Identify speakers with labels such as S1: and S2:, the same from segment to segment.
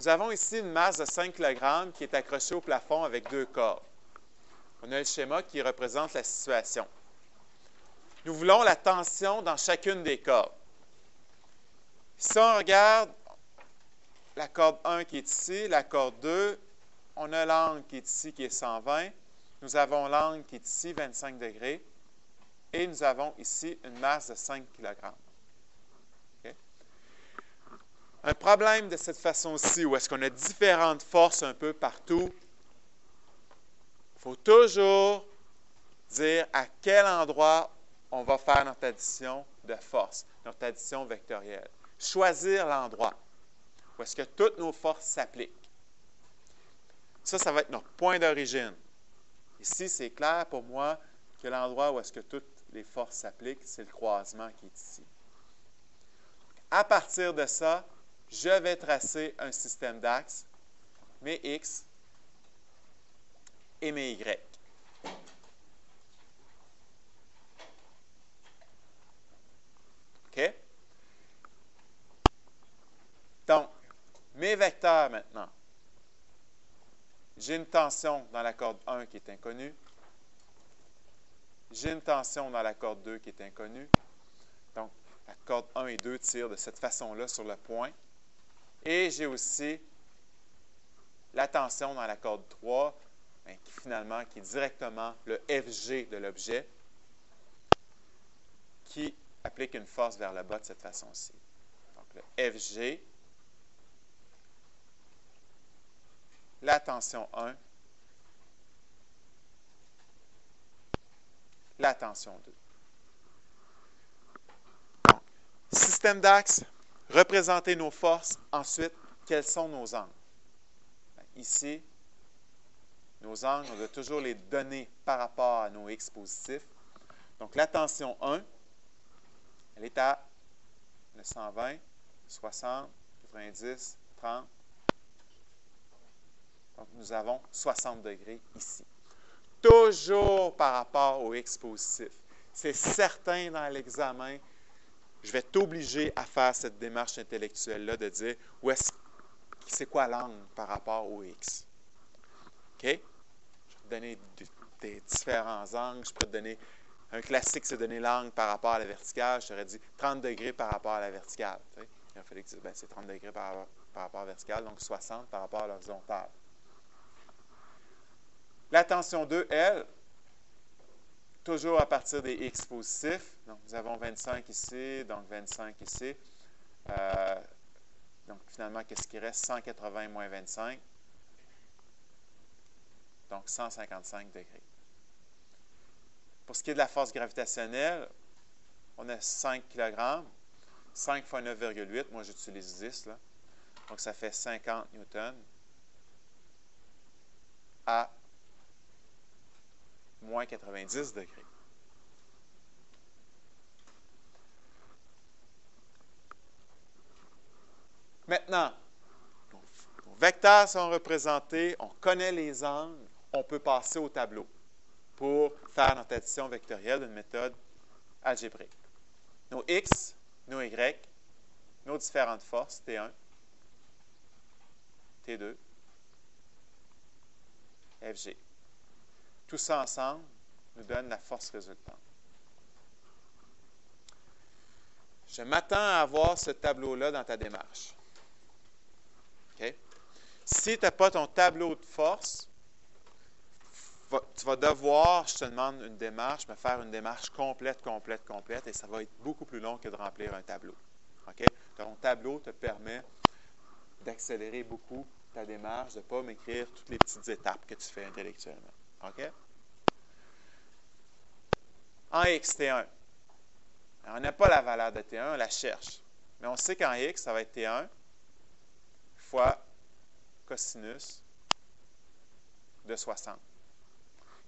S1: Nous avons ici une masse de 5 kg qui est accrochée au plafond avec 2 cordes. On a le schéma qui représente la situation. Nous voulons la tension dans chacune des cordes. Si on regarde la corde 1 qui est ici, la corde 2, on a l'angle qui est ici qui est 120. Nous avons l'angle qui est ici, 25 degrés. Et nous avons ici une masse de 5 kg. Okay? Un problème de cette façon-ci, où est-ce qu'on a différentes forces un peu partout, il faut toujours dire à quel endroit on va faire notre addition de force, notre addition vectorielle. Choisir l'endroit où est-ce que toutes nos forces s'appliquent. Ça va être notre point d'origine. Ici, c'est clair pour moi que l'endroit où est-ce que toutes les forces s'appliquent, c'est le croisement qui est ici. À partir de ça, je vais tracer un système d'axes, mes X et mes Y. OK? Donc, mes vecteurs maintenant. J'ai une tension dans la corde 1 qui est inconnue. J'ai une tension dans la corde 2 qui est inconnue. Donc, la corde 1 et 2 tirent de cette façon-là sur le point. Et j'ai aussi la tension dans la corde 3, qui est directement le FG de l'objet, qui applique une force vers le bas de cette façon-ci. Donc, le FG, la tension 1, la tension 2. Donc, système d'axe, représenter nos forces. Ensuite, quels sont nos angles? Ici, nos angles, on doit toujours les donner par rapport à nos X positifs. Donc, la tension 1, elle est à 120, 60, 90, 30. Donc, nous avons 60 degrés ici. Toujours par rapport au X positif. C'est certain dans l'examen, je vais t'obliger à faire cette démarche intellectuelle-là de dire c'est quoi l'angle par rapport au X. OK? Je vais te donner des différents angles. Je peux te donner un classique, c'est donner l'angle par rapport à la verticale. Je t'aurais dit 30 degrés par rapport à la verticale. Tu sais? Il fallait que tu dises, c'est 30 degrés par rapport à la verticale, donc 60 par rapport à l'horizontale. La tension 2, elle, toujours à partir des X positifs. Donc, nous avons 25 ici, donc 25 ici. Donc, finalement, qu'est-ce qui reste? 180 moins 25. Donc, 155 degrés. Pour ce qui est de la force gravitationnelle, on a 5 kg. 5 fois 9,8. Moi, j'utilise 10. Là. Donc, ça fait 50 newtons à moins 90 degrés. Maintenant, nos vecteurs sont représentés, on connaît les angles, on peut passer au tableau pour faire notre addition vectorielle d'une méthode algébrique. Nos X, nos Y, nos différentes forces, T1, T2, FG. Tout ça ensemble nous donne la force résultante. Je m'attends à avoir ce tableau-là dans ta démarche. Okay? Si tu n'as pas ton tableau de force, tu vas devoir, je te demande une démarche, me faire une démarche complète, et ça va être beaucoup plus long que de remplir un tableau. Okay? Ton tableau te permet d'accélérer beaucoup ta démarche, de ne pas m'écrire toutes les petites étapes que tu fais intellectuellement. OK? En X, T1. Alors, on n'a pas la valeur de T1, on la cherche. Mais on sait qu'en X, ça va être T1 fois cosinus de 60.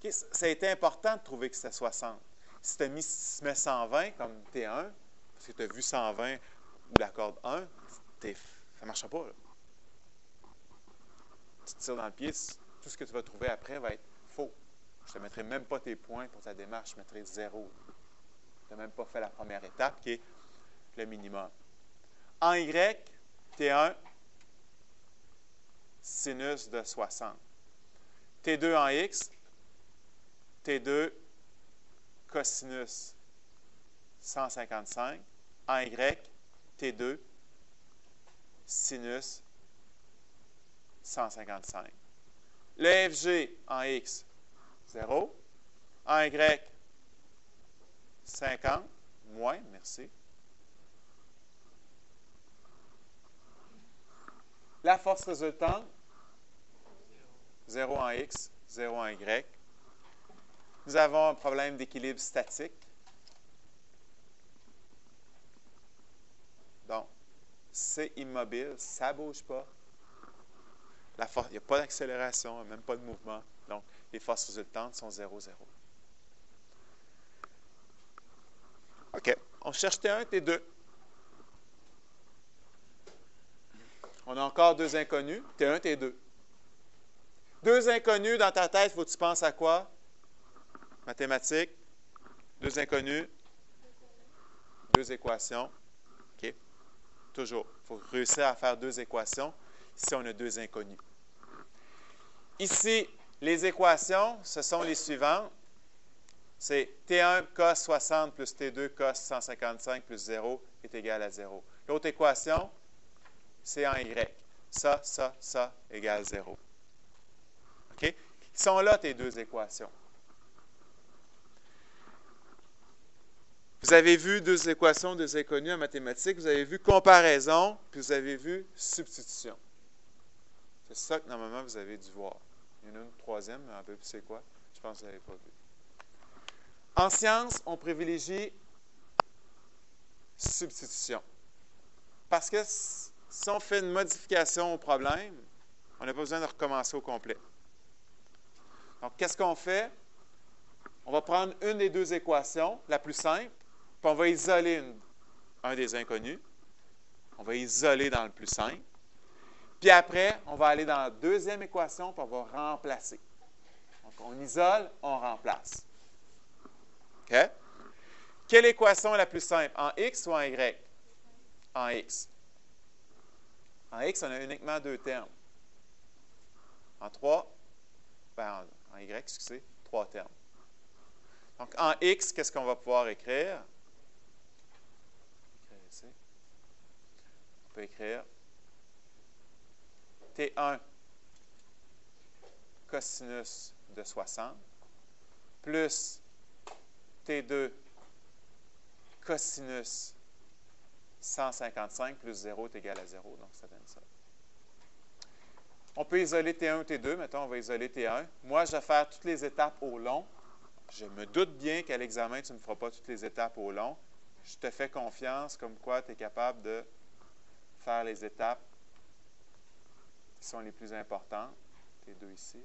S1: Okay, ça a été important de trouver que c'était 60. Si tu mets 120 comme T1, parce que tu as vu 120 ou la corde 1, ça ne marchera pas. Là. Tu te tires dans le pied, tout ce que tu vas trouver après va être faux. Je ne te mettrai même pas tes points pour ta démarche, je mettrai 0. Tu n'as même pas fait la première étape qui est le minimum. En Y, T1 sinus de 60. T2 en x, T2 cosinus 155. En y, T2 sinus 155. Le FG en x, 0. En y, 50. Moins, merci. La force résultante, 0 en x, 0 en y. Nous avons un problème d'équilibre statique. Donc, c'est immobile, ça ne bouge pas. La force, il n'y a pas d'accélération, même pas de mouvement. Donc, les forces résultantes sont 0, 0. OK. On cherche T1, T2. On a encore deux inconnus, T1, T2. Deux inconnus dans ta tête, il faut que tu penses à quoi? Mathématiques. Deux inconnus. Deux équations. OK. Toujours. Il faut réussir à faire deux équations si on a deux inconnus. Ici, les équations, ce sont les suivantes. C'est T1 cos 60 plus T2 cos 155 plus 0 est égal à 0. L'autre équation, c'est en Y. Ça égale 0. OK? Ils sont là, tes deux équations. Vous avez vu deux équations, deux inconnues en mathématiques. Vous avez vu comparaison, puis vous avez vu substitution. C'est ça que normalement vous avez dû voir. Il y en a une troisième, mais un peu plus c'est quoi? Je pense que vous n'avez pas vu. En sciences, on privilégie substitution. Parce que si on fait une modification au problème, on n'a pas besoin de recommencer au complet. Donc, qu'est-ce qu'on fait? On va prendre une des deux équations, la plus simple, puis on va isoler un des inconnus. On va isoler dans le plus simple. Puis après, on va aller dans la deuxième équation, puis on va remplacer. Donc, on isole, on remplace. OK? Quelle équation est la plus simple? En X ou en Y? En X. En X, on a uniquement deux termes. En Y, excusez, trois termes. Donc, en X, qu'est-ce qu'on va pouvoir écrire? On peut écrire T1 cosinus de 60 plus T2 cosinus 155 plus 0 est égal à 0. Donc, ça donne ça. On peut isoler T1 ou T2. Mettons, on va isoler T1. Moi, je vais faire toutes les étapes au long. Je me doute bien qu'à l'examen, tu ne feras pas toutes les étapes au long. Je te fais confiance comme quoi tu es capable de faire les étapes qui sont les plus importantes. T2 ici.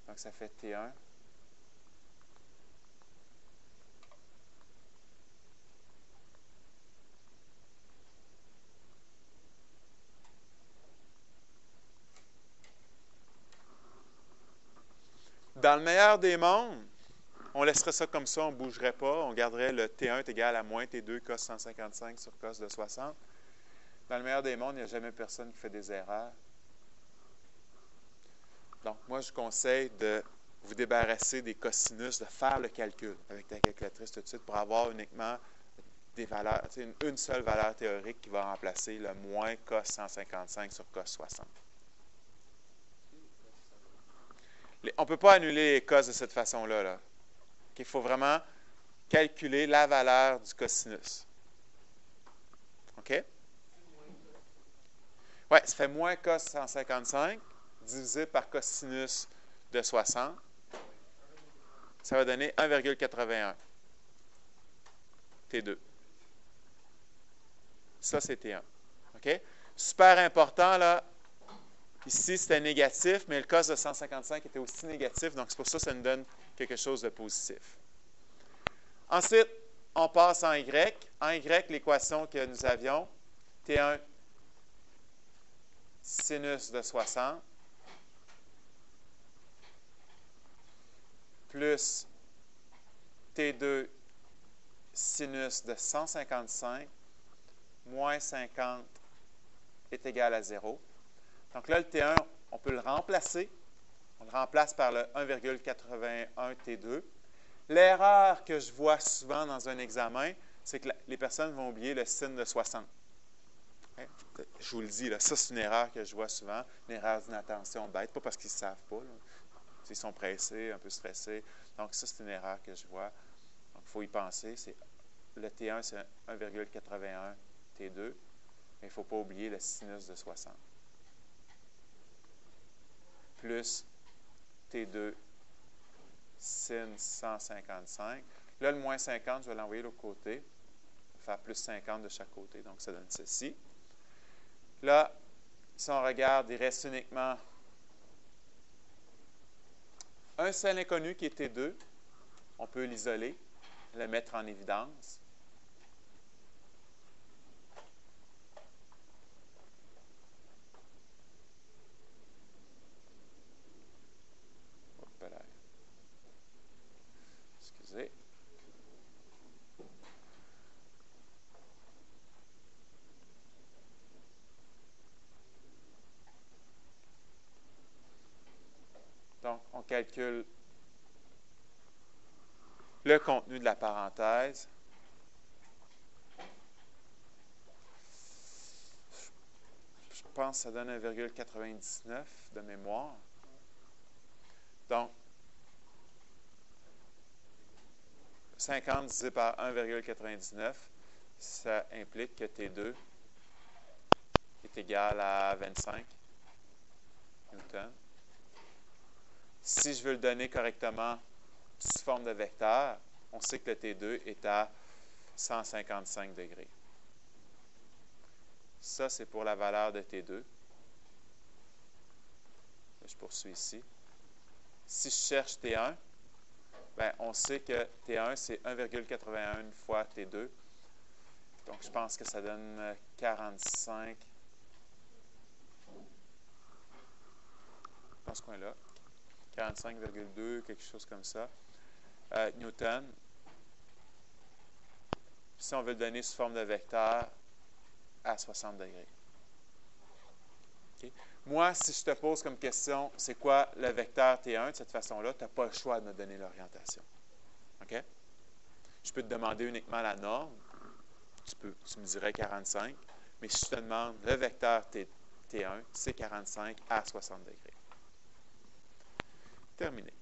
S1: Donc, ça fait T1. Dans le meilleur des mondes, on laisserait ça comme ça, on ne bougerait pas, on garderait le T1 est égal à moins T2 cos 155 sur cos de 60. Dans le meilleur des mondes, il n'y a jamais personne qui fait des erreurs. Donc, moi, je conseille de vous débarrasser des cosinus, de faire le calcul avec ta calculatrice tout de suite pour avoir uniquement des valeurs, une seule valeur théorique qui va remplacer le moins cos 155 sur cos 60. On ne peut pas annuler les cos de cette façon-là. Là. Il faut vraiment calculer la valeur du cosinus. OK? Oui, ça fait moins cos 155 divisé par cosinus de 60. Ça va donner 1,81. T2. Ça, c'est T1. OK? Super important, là. Ici, c'était négatif, mais le cos de 155 était aussi négatif, donc c'est pour ça que ça nous donne quelque chose de positif. Ensuite, on passe en Y. En Y, l'équation que nous avions, T1 sinus de 60 plus T2 sinus de 155 moins 50 est égal à 0. Donc là, le T1, on peut le remplacer. On le remplace par le 1,81 T2. L'erreur que je vois souvent dans un examen, c'est que les personnes vont oublier le signe de 60. Je vous le dis, là, ça, c'est une erreur que je vois souvent, une erreur d'inattention bête, pas parce qu'ils ne savent pas. Là. Ils sont pressés, un peu stressés. Donc, ça, c'est une erreur que je vois. Donc, il faut y penser. Le T1, c'est 1,81 T2, mais il ne faut pas oublier le sinus de 60. Plus T2 sin 155. Là, le moins 50, je vais l'envoyer de l'autre côté. Faire plus 50 de chaque côté. Donc, ça donne ceci. Là, si on regarde, il reste uniquement un seul inconnu qui est T2. On peut l'isoler, le mettre en évidence. Excusez. Donc, on calcule le contenu de la parenthèse. Je pense que ça donne 1,99 de mémoire. Donc, 50 divisé par 1,99, ça implique que T2 est égal à 25 newtons. Si je veux le donner correctement sous forme de vecteur, on sait que le T2 est à 155 degrés. Ça, c'est pour la valeur de T2. Je poursuis ici. Si je cherche T1, bien, on sait que T1, c'est 1,81 fois T2. Donc, je pense que ça donne 45. Dans ce coin-là. 45,2, quelque chose comme ça. Newton. Si on veut le donner sous forme de vecteur, à 60 degrés. Okay. Moi, si je te pose comme question, c'est quoi le vecteur T1 de cette façon-là, tu n'as pas le choix de me donner l'orientation. OK? Je peux te demander uniquement la norme. Tu me dirais 45. Mais si je te demande le vecteur T1, c'est 45 à 60 degrés. Terminé.